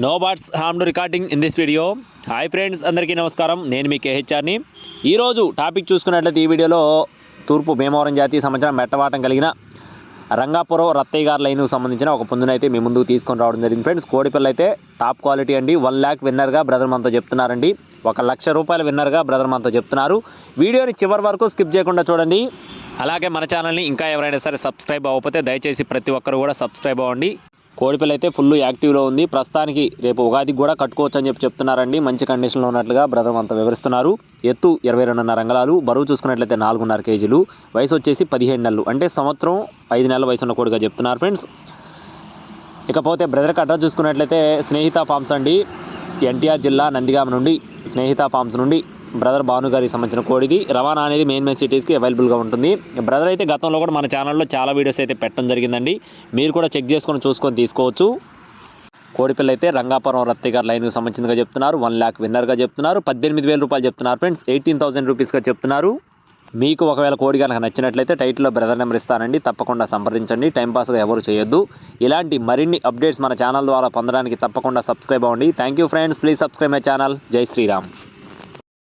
No birds harm to recording in this video. Hi friends, అందరికీ నమస్కారం. నేను మీ కేహెచ్ఆర్ని. ఈరోజు టాపిక్ చూసుకున్నట్లయితే ఈ వీడియోలో తూర్పు భీమవరం జాతీయ సంబంధించిన మెట్టవాటం కలిగిన రంగాపురం రత్తయ్య గారి లైన్కు సంబంధించిన ఒక పుంజునైతే మీ ముందుకు తీసుకొని రావడం జరిగింది ఫ్రెండ్స్. కోడిపిల్ల అయితే టాప్ క్వాలిటీ అండి. 1 lakh విన్నర్గా బ్రదర్ మనతో చెప్తున్నారండి. 1 లక్ష రూపాయల విన్నర్గా బ్రదర్ మనతో చెప్తున్నారు. వీడియోని చివరి వరకు స్కిప్ చేయకుండా చూడండి. అలాగే మన ఛానల్ని ఇంకా ఎవరైనా సరే సబ్స్క్రైబ్ అవ్వకపోతే దయచేసి ప్రతి ఒక్కరు కూడా సబ్స్క్రైబ్ అవ్వండి. కోడిపిల్ల అయితే ఫుల్ యాక్టివ్లో ఉంది. ప్రస్తుతానికి రేపు ఉగాదికి కూడా కట్టుకోవచ్చు అని చెప్తున్నారండి. మంచి కండిషన్లో ఉన్నట్లుగా బ్రదర్ అంతా వివరిస్తున్నారు. ఎత్తు 22.5 అంగుళాలు, బరువు చూసుకున్నట్లయితే 4.5 kgs, వయసు వచ్చేసి 15 నెలలు, అంటే సంవత్సరం 5 నెలల వయసు ఉన్న కోడిగా చెప్తున్నారు ఫ్రెండ్స్. ఇకపోతే బ్రదర్కి అడ్రస్ చూసుకున్నట్లయితే స్నేహిత ఫార్మ్స్ అండి. ఎన్టీఆర్ జిల్లా నందిగామ నుండి స్నేహిత ఫార్మ్స్ నుండి బ్రదర్ భాను గారికి సంబంధించిన కోడిది. రవాణా అనేది మెయిన్ సిటీస్కి అవైలబుల్గా ఉంటుంది. బ్రదర్ అయితే గతంలో కూడా మన ఛానల్లో చాలా వీడియోస్ అయితే పెట్టడం జరిగిందండి. మీరు కూడా చెక్ చేసుకొని చూసుకొని తీసుకోవచ్చు. కోడిపిల్ల అయితే రంగాపురం రత్తయ్య గారి లైన్కి సంబంధించినగా చెప్తున్నారు. 1 lakh విన్నర్గా చెప్తున్నారు. 18,000 రూపాయలు చెప్తున్నారు ఫ్రెండ్స్. 18,000 రూపీస్గా చెప్తున్నారు. మీకు ఒకవేళ కోడి కనుక నచ్చినట్లయితే టైటిల్లో బ్రదర్ నెంబర్ ఇస్తానండి, తప్పకుండా సంప్రదించండి. టైంపాస్గా ఎవరు చేయొద్దు. ఇలాంటి మరిన్ని అప్డేట్స్ మన ఛానల్ ద్వారా పొందడానికి తప్పకుండా సబ్స్క్రైబ్ అవ్వండి. Thank you friends. Please subscribe my channel. జై శ్రీరామ్.